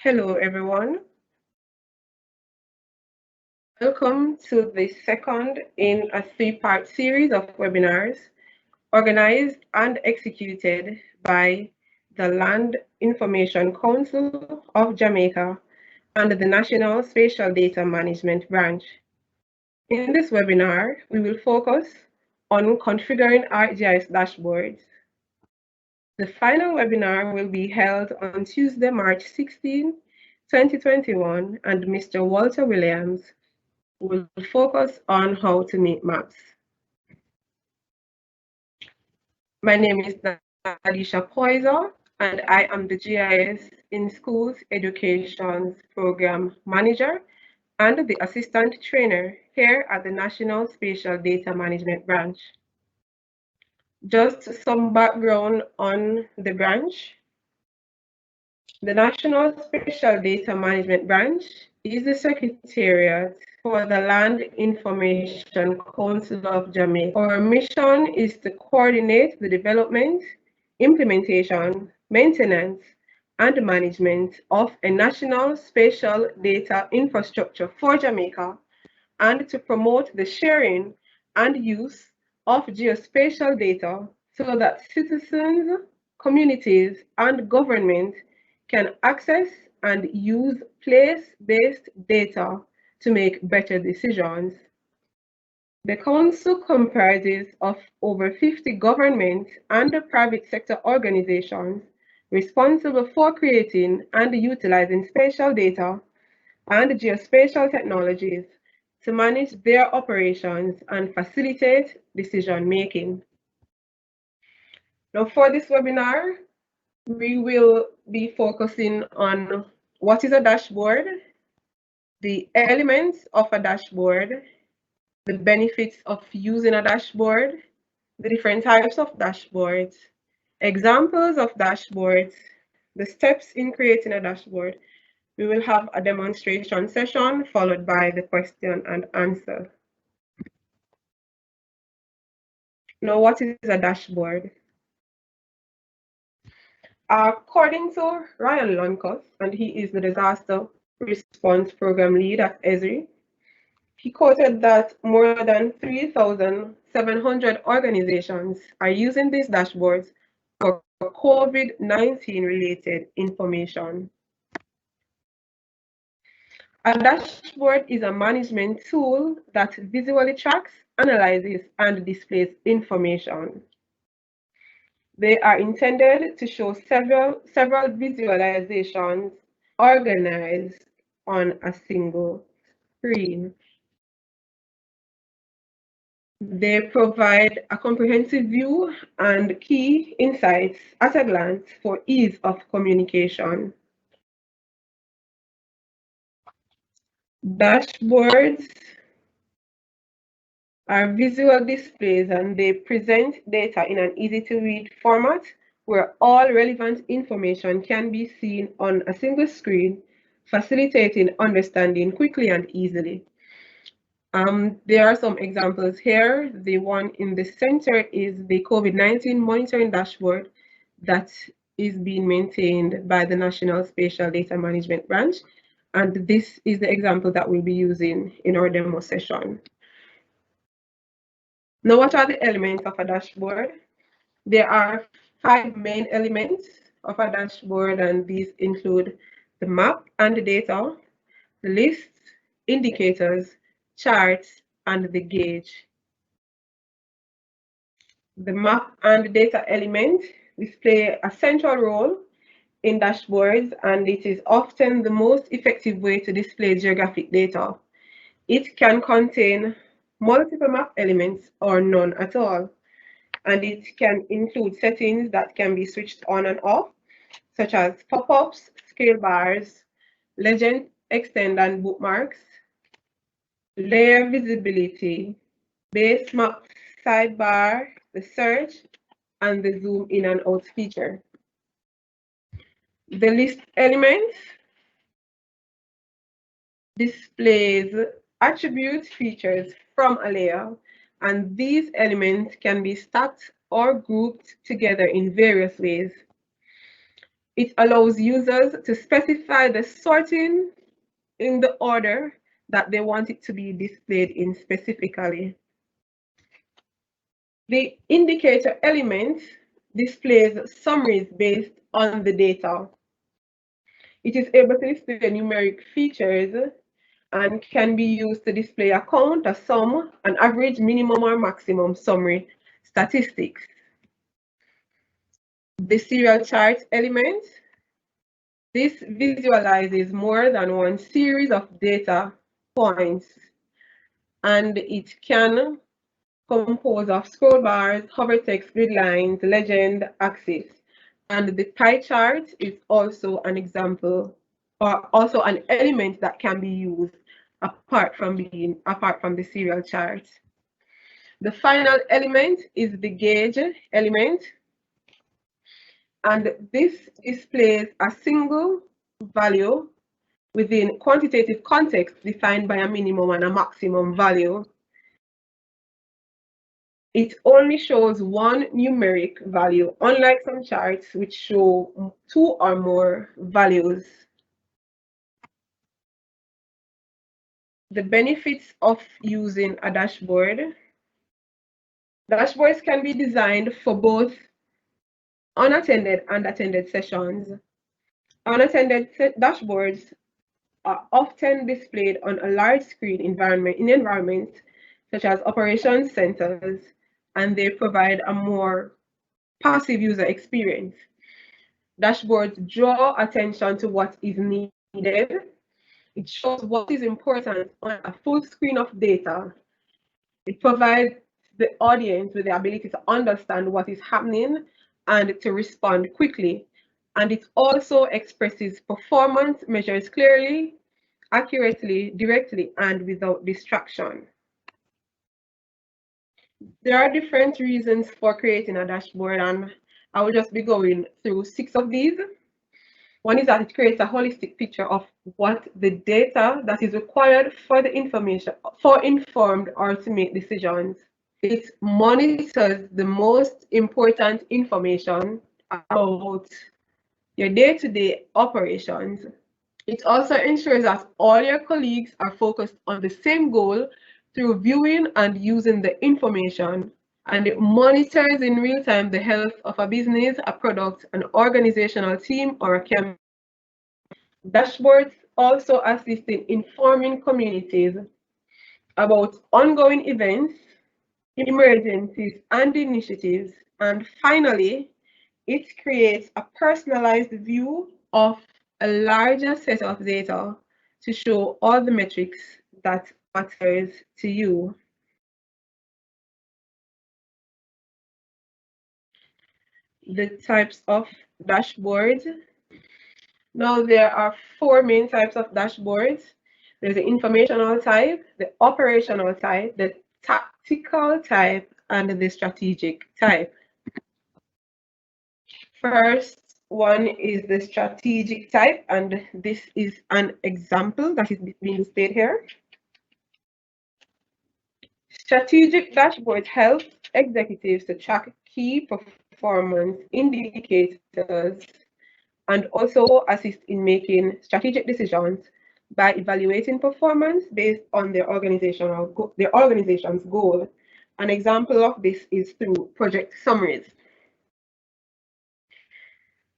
Hello, everyone. Welcome to the second in a three-part series of webinars organized and executed by the Land Information Council of Jamaica and the National Spatial Data Management Branch. In this webinar, we will focus on configuring ArcGIS dashboards. The final webinar will be held on Tuesday, March 16, 2021, and Mr. Walter Williams will focus on how to make maps. My name is Nadisha Poyser, and I am the GIS in Schools Education's Program Manager and the Assistant Trainer here at the National Spatial Data Management Branch. Just some background on the branch. The National Spatial Data Management Branch is the Secretariat for the Land Information Council of Jamaica. Our mission is to coordinate the development, implementation, maintenance, and management of a national spatial data infrastructure for Jamaica, and to promote the sharing and use of geospatial data so that citizens, communities, and government can access and use place-based data to make better decisions. The Council comprises of over 50 government and private sector organizations responsible for creating and utilizing spatial data and geospatial technologies to manage their operations and facilitate decision-making. Now, for this webinar, we will be focusing on what is a dashboard, the elements of a dashboard, the benefits of using a dashboard, the different types of dashboards, examples of dashboards, the steps in creating a dashboard. We will have a demonstration session followed by the question and answer. Now, what is a dashboard? According to Ryan Luncus, and he is the Disaster Response Program Lead at ESRI, he quoted that more than 3,700 organizations are using these dashboards for COVID-19 related information. A dashboard is a management tool that visually tracks, analyzes, and displays information. They are intended to show several visualizations organized on a single screen. They provide a comprehensive view and key insights at a glance for ease of communication. Dashboards are visual displays and they present data in an easy-to-read format where all relevant information can be seen on a single screen, facilitating understanding quickly and easily. There are some examples here. The one in the center is the COVID-19 monitoring dashboard that is being maintained by the National Spatial Data Management Branch. And this is the example that we'll be using in our demo session. Now, what are the elements of a dashboard? There are 5 main elements of a dashboard, and these include the map and the data, the lists, indicators, charts, and the gauge. The map and data element display a central role in dashboards, and it is often the most effective way to display geographic data. It can contain multiple map elements or none at all, and it can include settings that can be switched on and off, such as pop-ups, scale bars, legend, extend, and bookmarks, layer visibility, base map sidebar, the search, and the zoom in and out feature. The list element displays attribute features from a layer, and these elements can be stacked or grouped together in various ways. It allows users to specify the sorting in the order that they want it to be displayed in specifically. The indicator element displays summaries based on the data. It is able to display numeric features and can be used to display a count, a sum, an average, minimum, or maximum summary statistics. The serial chart element, this visualizes more than one series of data points, and it can compose of scroll bars, hover text, grid lines, legend, axis. And the pie chart is also an example, or also an element that can be used apart from the serial chart. The final element is the gauge element, and this displays a single value within quantitative context defined by a minimum and a maximum value. It only shows one numeric value, unlike some charts which show 2 or more values. The benefits of using a dashboard. Dashboards can be designed for both unattended and attended sessions. Unattended dashboards are often displayed on a large screen environment in environments such as operations centers, and they provide a more passive user experience. Dashboards draw attention to what is needed. It shows what is important on a full screen of data. It provides the audience with the ability to understand what is happening and to respond quickly. And it also expresses performance measures clearly, accurately, directly, and without distraction. There are different reasons for creating a dashboard, and I will just be going through 6 of these. One is that it creates a holistic picture of what the data that is required for the information, for informed or to make decisions. It monitors the most important information about your day-to-day operations. It also ensures that all your colleagues are focused on the same goal through viewing and using the information. And it monitors in real time the health of a business, a product, an organizational team, or a campaign. Dashboards also assist in informing communities about ongoing events, emergencies, and initiatives. And finally, it creates a personalized view of a larger set of data to show all the metrics that matters to you. The types of dashboards. Now there are 4 main types of dashboards. There's the informational type, the operational type, the tactical type, and the strategic type. First one is the strategic type, and this is an example that is being displayed here. Strategic dashboards help executives to track key performance indicators and also assist in making strategic decisions by evaluating performance based on their organization's goal. An example of this is through project summaries.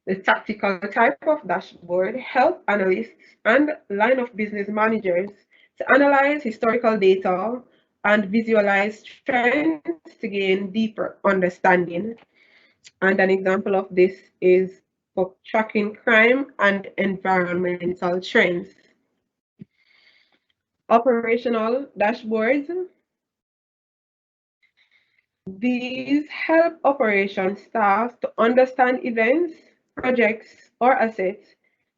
The tactical type of dashboard help analysts and line of business managers to analyze historical data and visualize trends to gain deeper understanding. And an example of this is for tracking crime and environmental trends. Operational dashboards. These help operations staff to understand events, projects, or assets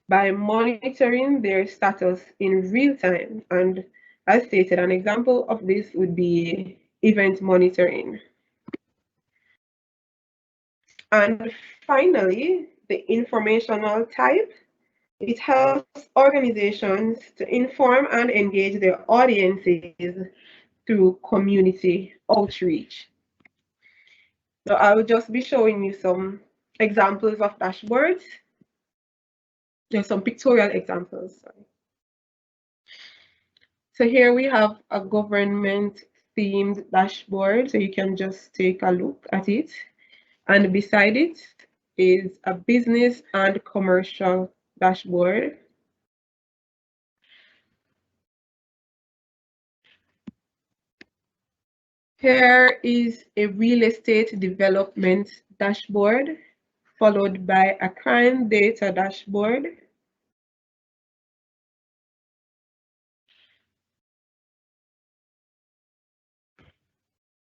by monitoring their status in real time. And as stated, an example of this would be event monitoring. And finally, the informational type. It helps organizations to inform and engage their audiences through community outreach. So I will just be showing you some examples of dashboards. There's some pictorial examples. Sorry. So here we have a government themed dashboard, so you can just take a look at it. And beside it is a business and commercial dashboard. Here is a real estate development dashboard, followed by a crime data dashboard.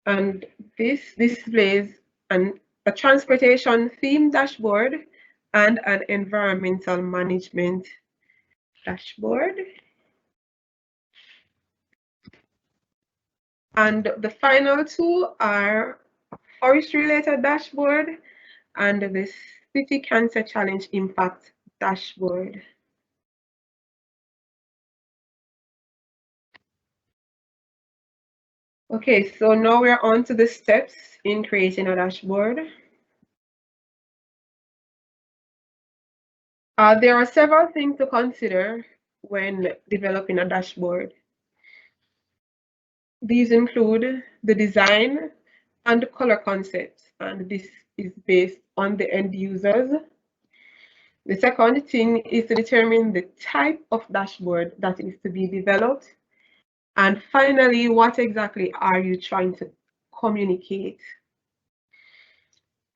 And this displays a transportation theme dashboard and an environmental management dashboard. And the final two are forestry related dashboard and the City Cancer Challenge Impact dashboard. Okay, so now we're on to the steps in creating a dashboard. There are several things to consider when developing a dashboard. These include the design and the color concepts, and this is based on the end users. The second thing is to determine the type of dashboard that is to be developed. And finally, what exactly are you trying to communicate?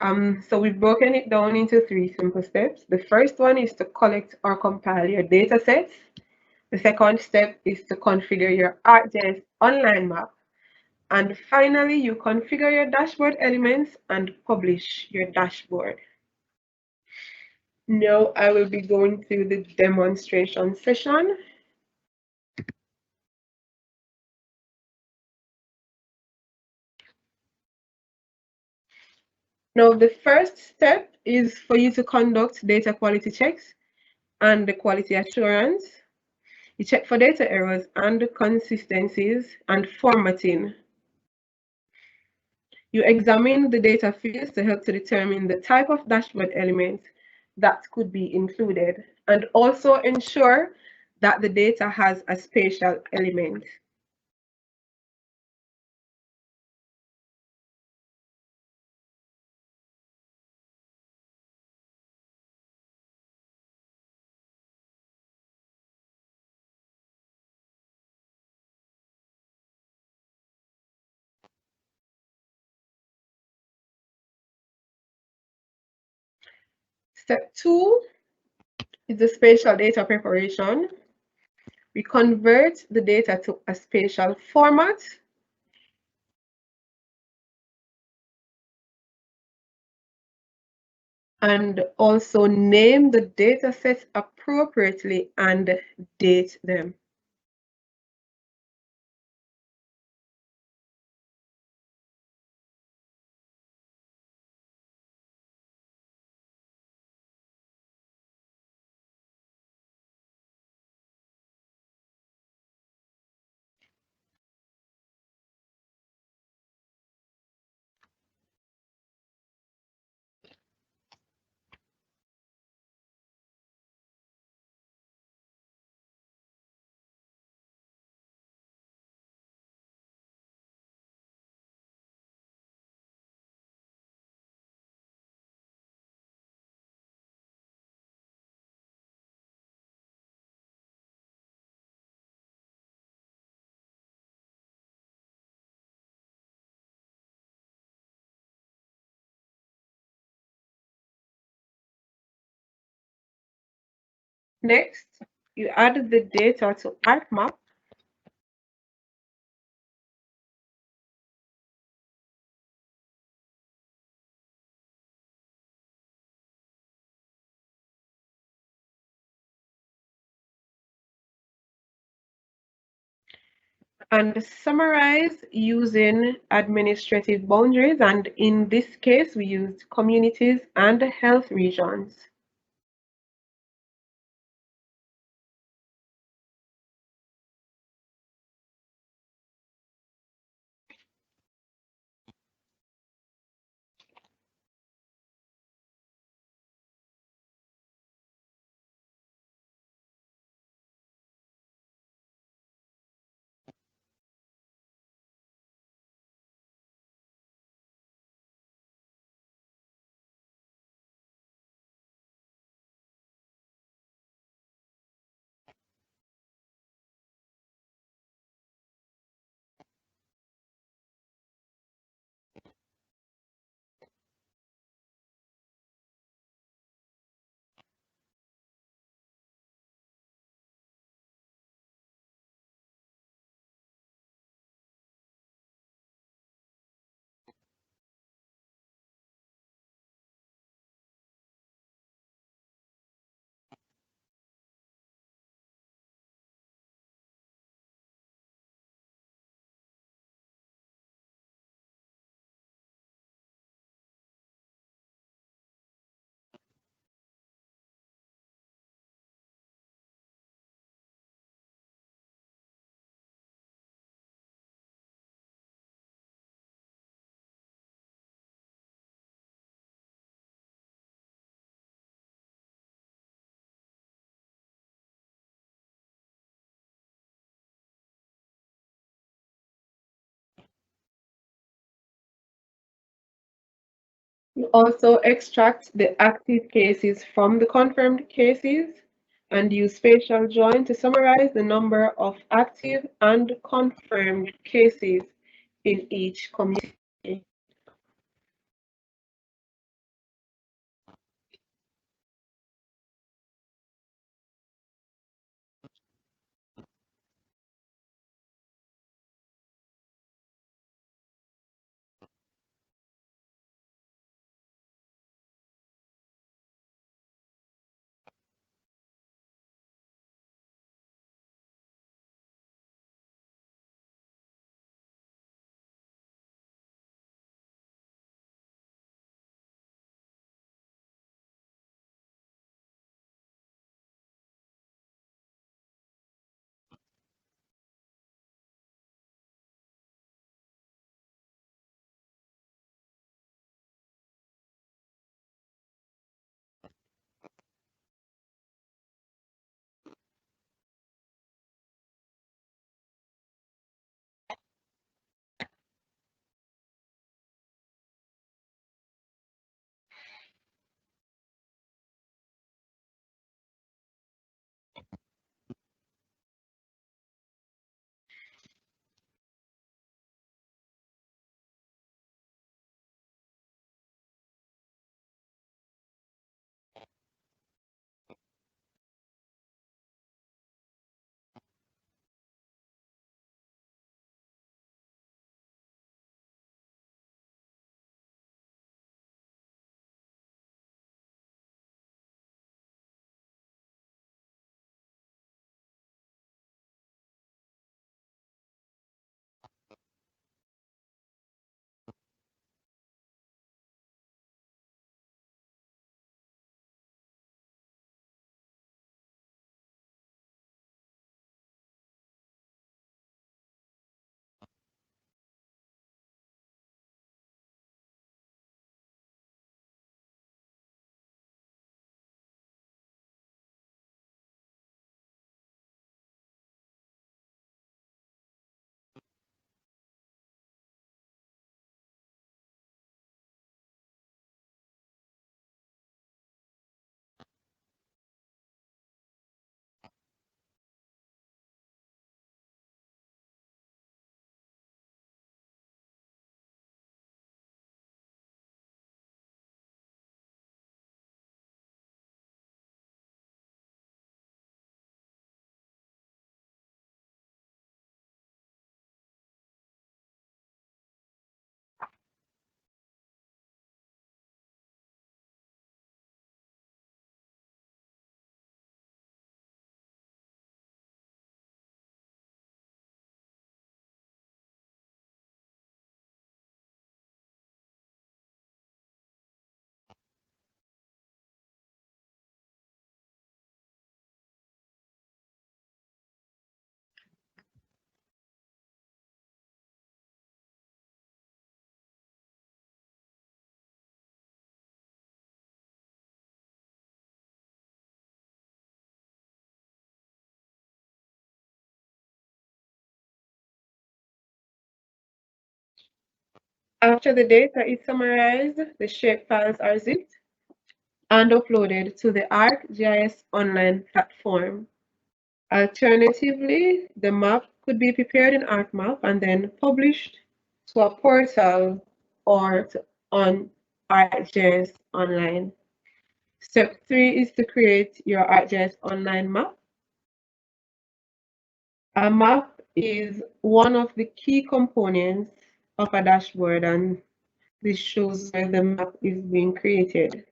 So we've broken it down into 3 simple steps. The first one is to collect or compile your data sets. The second step is to configure your ArcGIS Online map. And finally, you configure your dashboard elements and publish your dashboard. Now I will be going through the demonstration session. Now, the first step is for you to conduct data quality checks and the quality assurance. You check for data errors and consistencies and formatting. You examine the data fields to help to determine the type of dashboard elements that could be included, and also ensure that the data has a spatial element. Step 2 is the spatial data preparation. We convert the data to a spatial format. And also name the data sets appropriately and date them. Next, you add the data to ArcMap. And summarize using administrative boundaries. And in this case, we used communities and health regions. You also extract the active cases from the confirmed cases and use spatial join to summarize the number of active and confirmed cases in each community. After the data is summarized, the shapefiles are zipped and uploaded to the ArcGIS Online platform. Alternatively, the map could be prepared in ArcMap and then published to a portal or on ArcGIS Online. Step 3 is to create your ArcGIS Online map. A map is one of the key components of a dashboard, and this shows where the map is being created.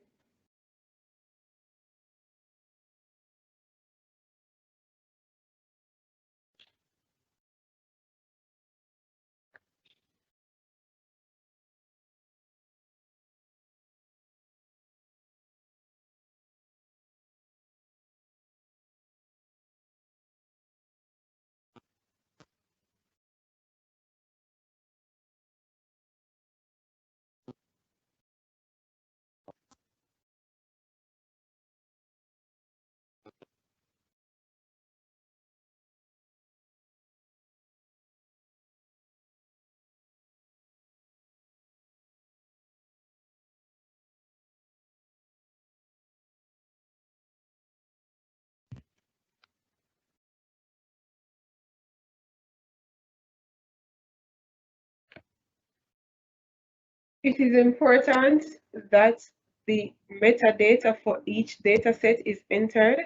It is important that the metadata for each dataset is entered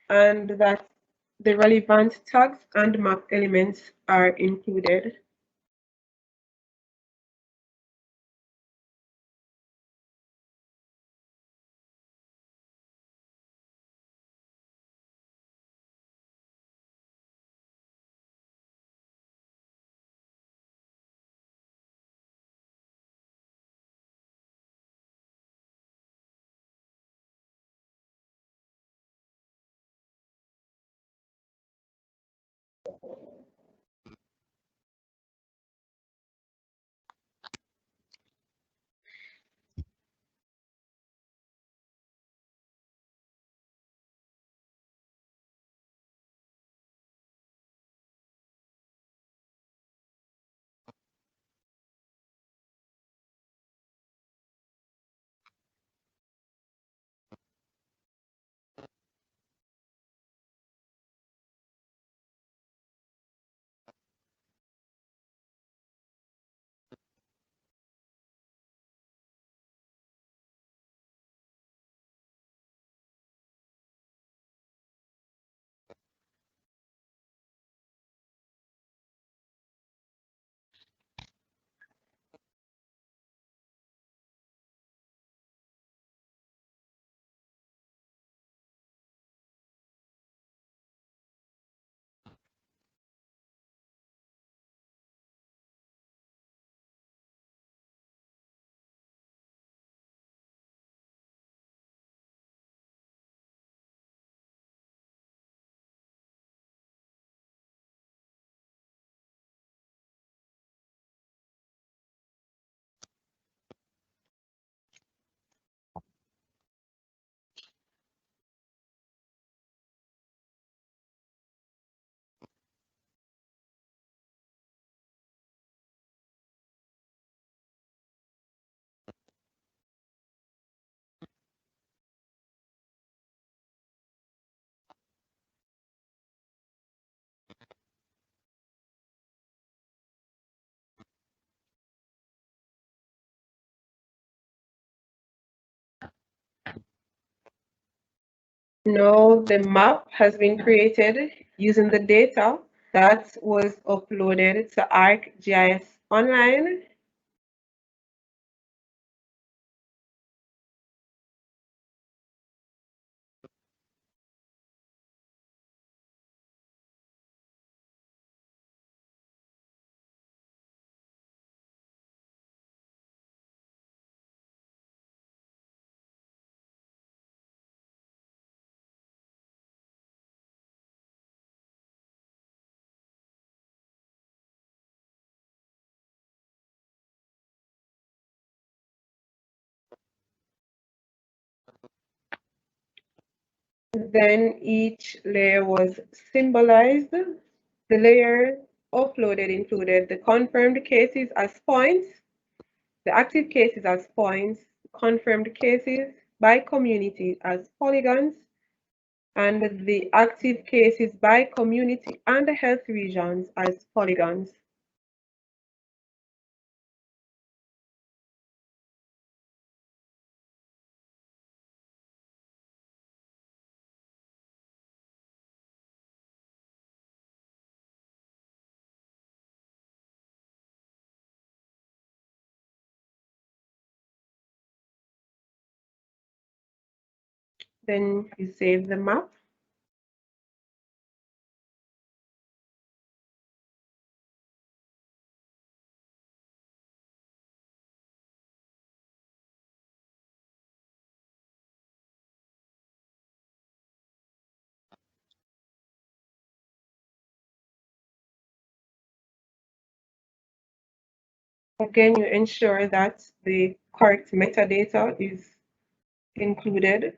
and that the relevant tags and map elements are included. Now the map has been created using the data that was uploaded to ArcGIS Online. Then each layer was symbolized. The layer uploaded included the confirmed cases as points, the active cases as points, confirmed cases by community as polygons, and the active cases by community and health regions as polygons. Then you save the map. Again, you ensure that the correct metadata is included.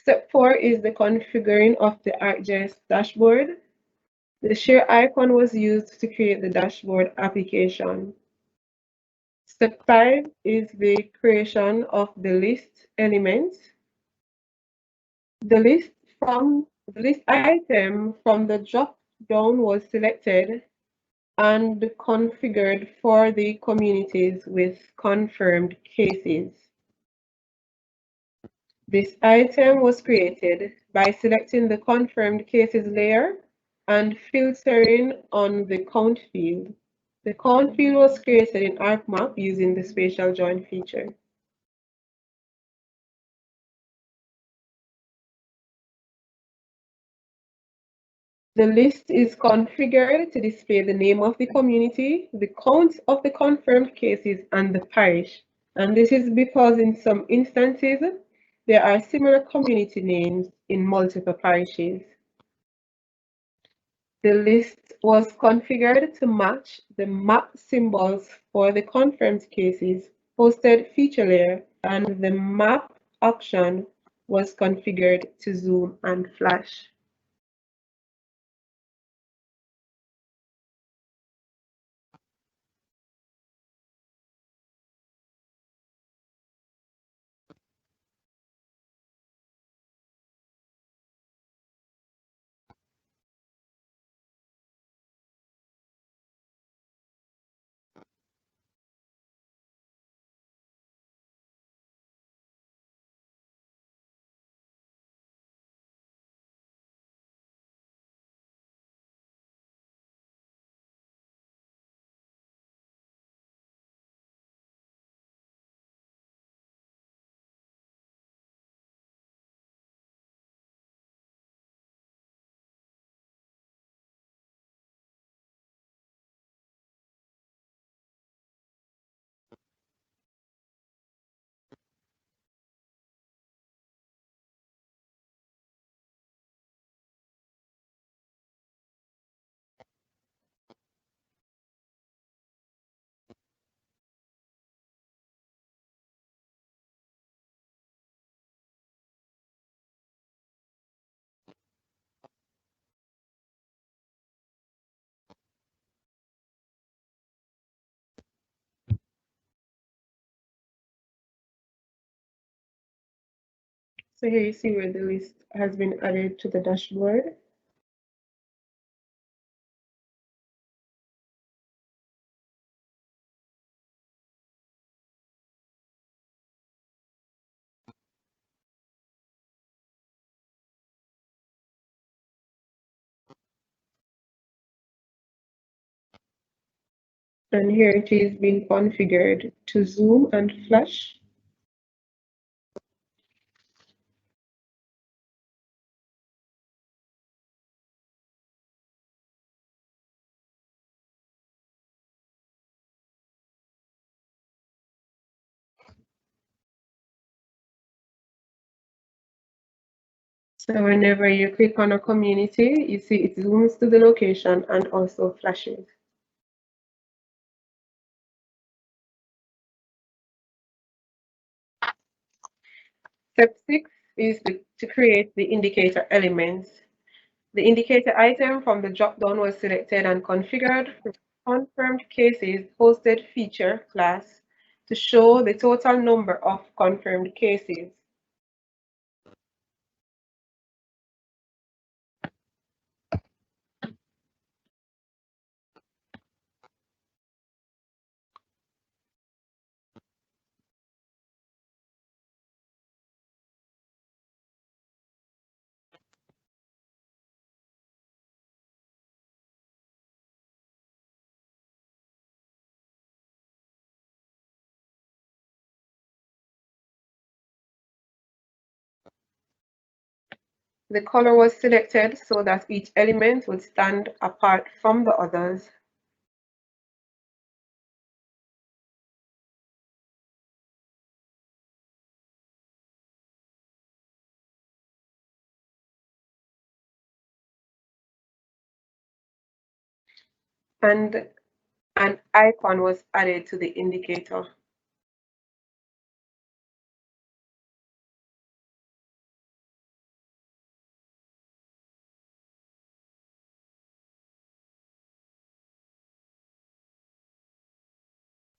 Step 4 is the configuring of the ArcGIS dashboard. The share icon was used to create the dashboard application. Step 5 is the creation of the list elements. The list item from the drop down was selected and configured for the communities with confirmed cases. This item was created by selecting the confirmed cases layer and filtering on the count field. The count field was created in ArcMap using the spatial join feature. The list is configured to display the name of the community, the count of the confirmed cases, and the parish. And this is because in some instances, there are similar community names in multiple parishes. The list was configured to match the map symbols for the confirmed cases posted feature layer, and the map option was configured to zoom and flash. So here you see where the list has been added to the dashboard. And here it is being configured to zoom and flash. So whenever you click on a community, you see it zooms to the location and also flashes. Step 6 is to create the indicator elements. The indicator item from the drop-down was selected and configured for confirmed cases hosted feature class to show the total number of confirmed cases. The color was selected so that each element would stand apart from the others. And an icon was added to the indicator.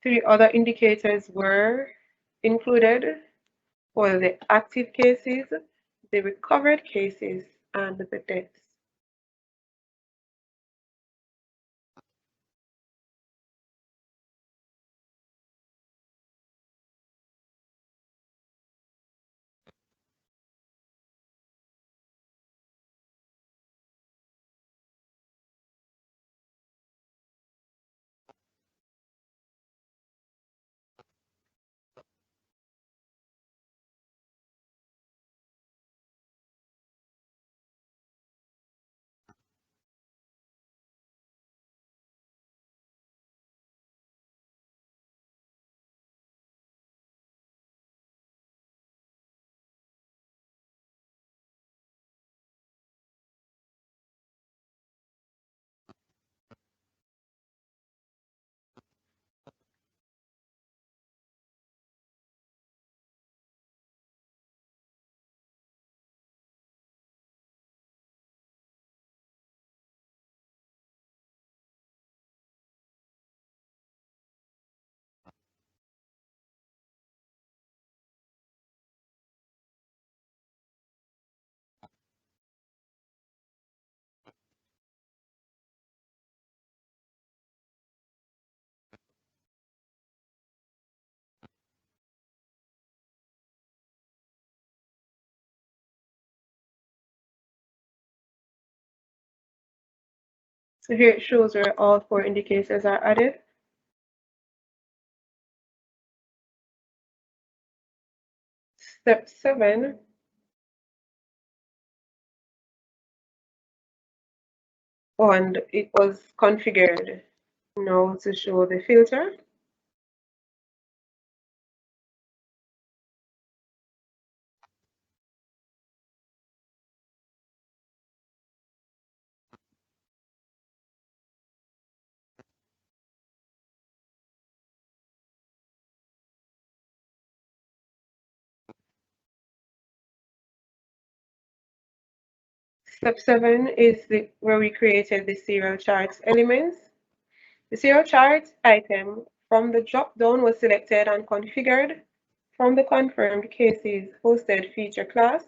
Three other indicators were included for the active cases, the recovered cases, and the deaths. So here it shows where all four indicators are added. Step 7, and it was configured now to show the filter. Step 7 is where we created the serial charts elements. The serial chart item from the drop-down was selected and configured from the confirmed cases hosted feature class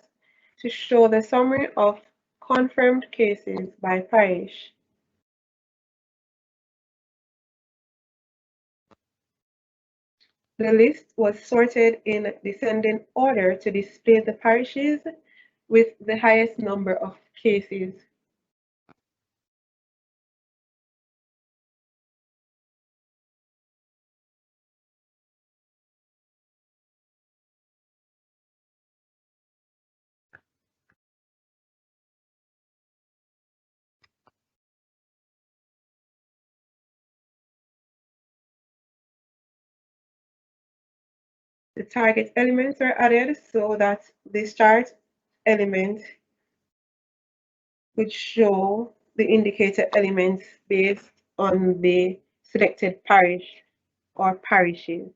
to show the summary of confirmed cases by parish. The list was sorted in descending order to display the parishes with the highest number of cases. The target elements are added so that this chart element would show the indicator elements based on the selected parish or parishes.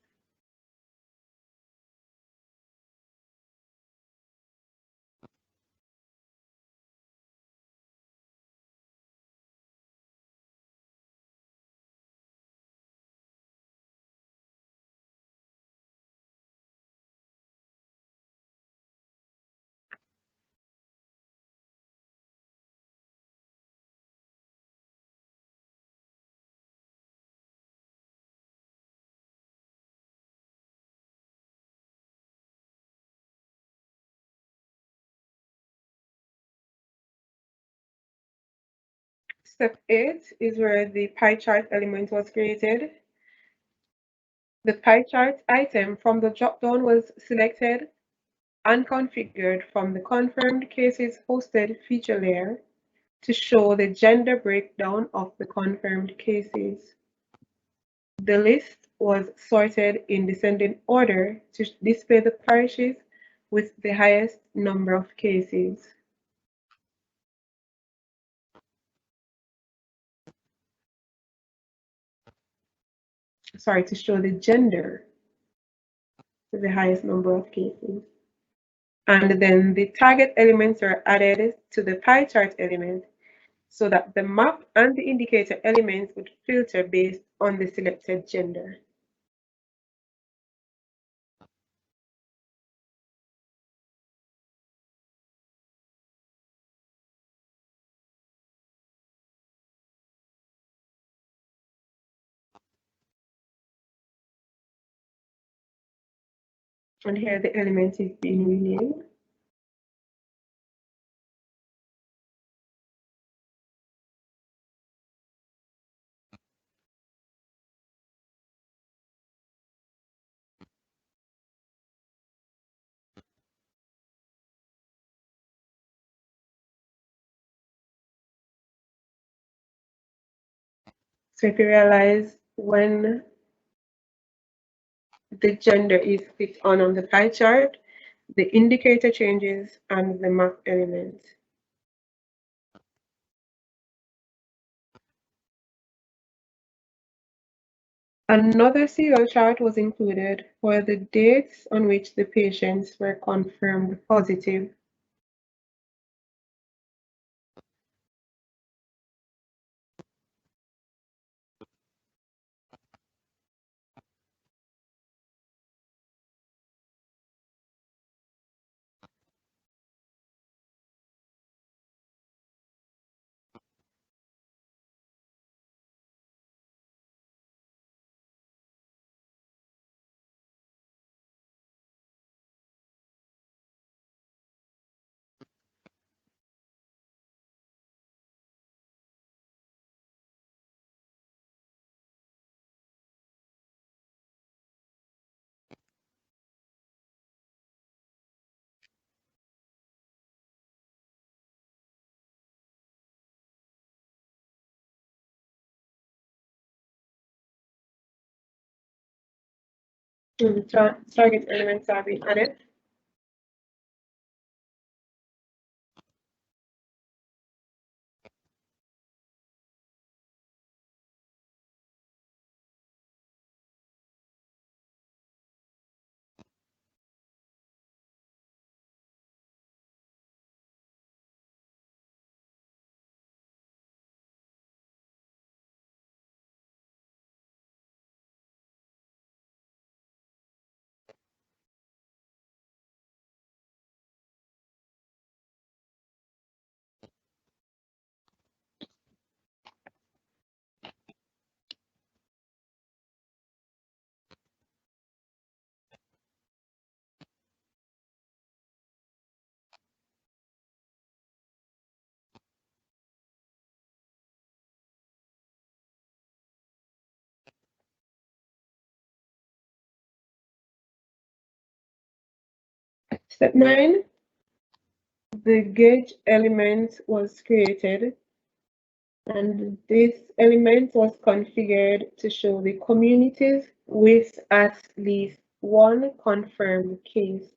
Step 8 is where the pie chart element was created. The pie chart item from the dropdown was selected and configured from the confirmed cases hosted feature layer to show the gender breakdown of the confirmed cases. The list was sorted in descending order to display the parishes with the highest number of cases. Sorry, to show the gender with the highest number of cases. And then the target elements are added to the pie chart element so that the map and the indicator elements would filter based on the selected gender. And here the element is being renamed. So if you realize when the gender is clicked on the pie chart, the indicator changes and the map element. Another serial chart was included for the dates on which the patients were confirmed positive. And the target elements are being added. Step 9, the gauge element was created, and this element was configured to show the communities with at least one confirmed case.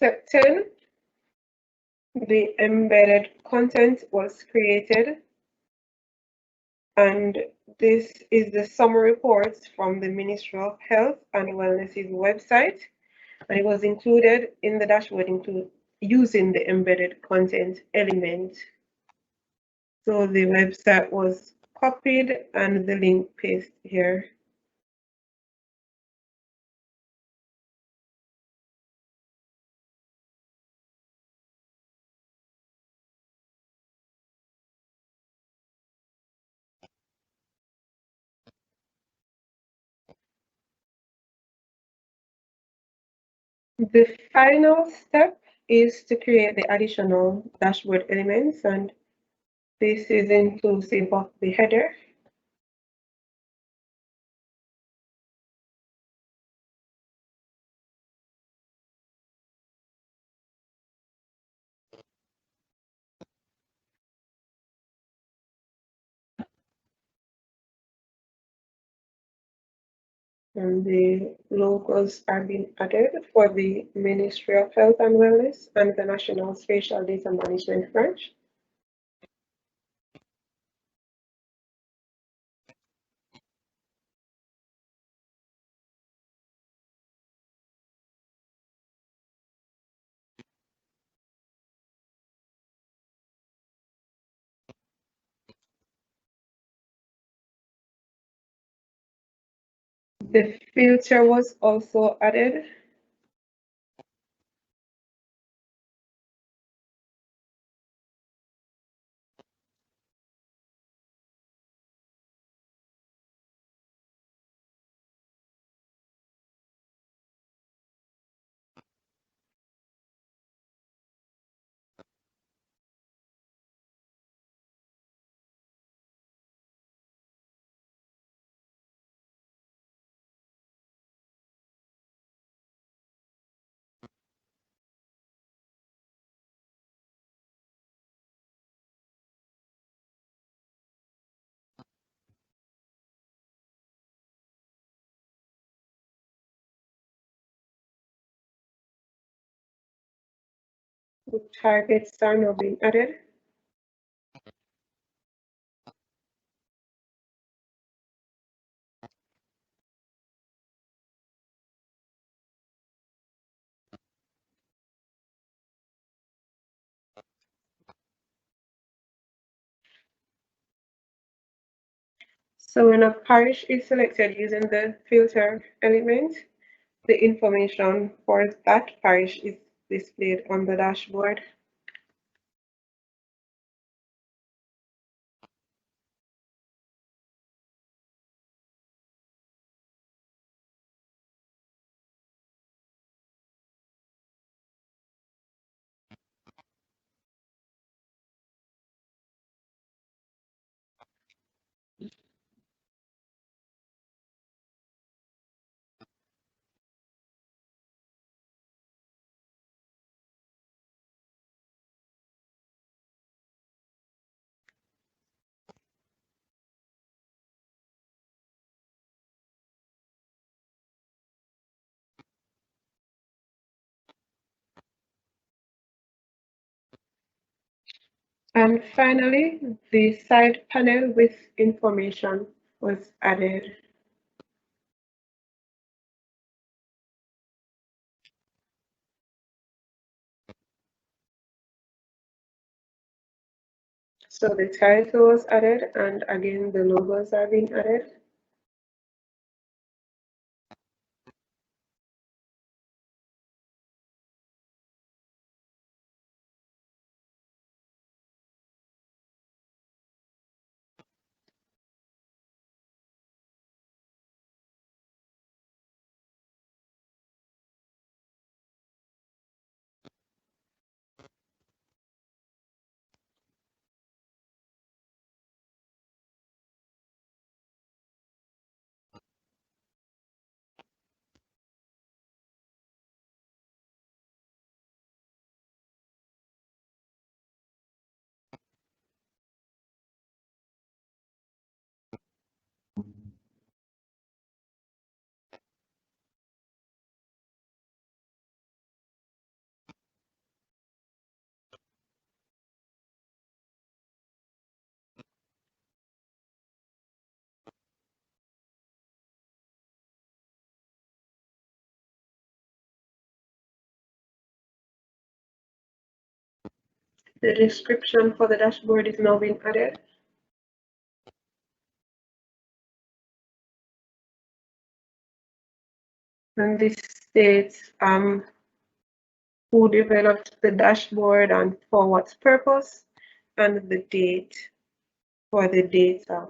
Step 10, the embedded content was created, and this is the summary reports from the Ministry of Health and Wellness's website, and it was included in the dashboard using the embedded content element. So the website was copied and the link pasted here. The final step is to create the additional dashboard elements, and this is inclusive of the header. And the logos are being added for the Ministry of Health and Wellness and the National Spatial Data Management Branch. The filter was also added. The targets are now being added. So when a parish is selected using the filter element, the information for that parish is displayed on the dashboard. And finally, the side panel with information was added. So the title was added, and again, the logos are being added. The description for the dashboard is now being added. And this states who developed the dashboard and for what purpose, and the date for the data.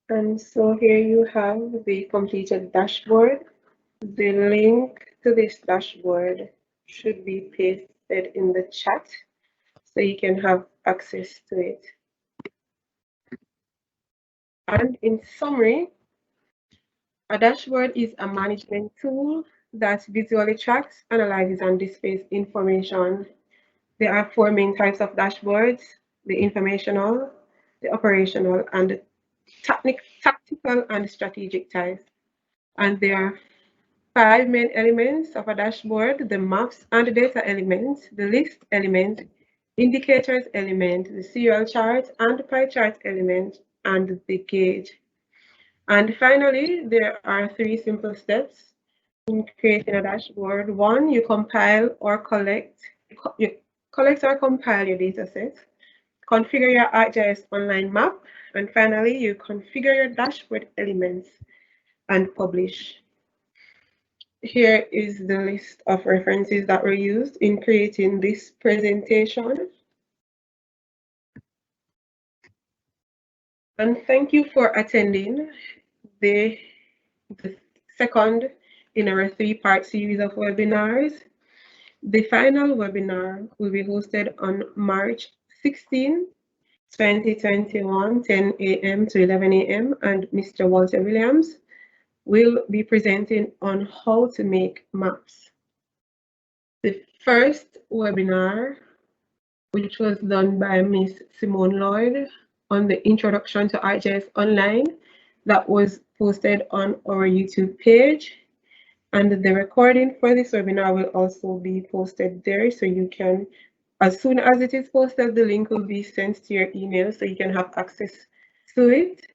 And so here you have the completed dashboard. The link to this dashboard should be pasted in the chat so you can have access to it. And in summary, a dashboard is a management tool that visually tracks, analyzes, and displays information. There are four main types of dashboards: the informational, the operational, and the tactical and strategic types. And there are five main elements of a dashboard: the maps and data element, the list element, indicators element, the serial chart and pie chart element, and the gauge. And finally, there are three simple steps in creating a dashboard. One, you compile or collect, you collect or compile your data set, configure your ArcGIS Online map, and finally, you configure your dashboard elements and publish. Here is the list of references that were used in creating this presentation. And thank you for attending the second in our three-part series of webinars. The final webinar will be hosted on March 16, 2021, 10 a.m. to 11 a.m. and Mr. Walter Williams will be presenting on how to make maps. The first webinar, which was done by Miss Simone Lloyd on the introduction to ArcGIS Online, that was posted on our YouTube page. And the recording for this webinar will also be posted there, so you can, as soon as it is posted, the link will be sent to your email so you can have access to it.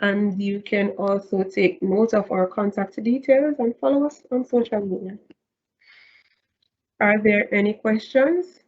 And you can also take note of our contact details and follow us on social media. Are there any questions?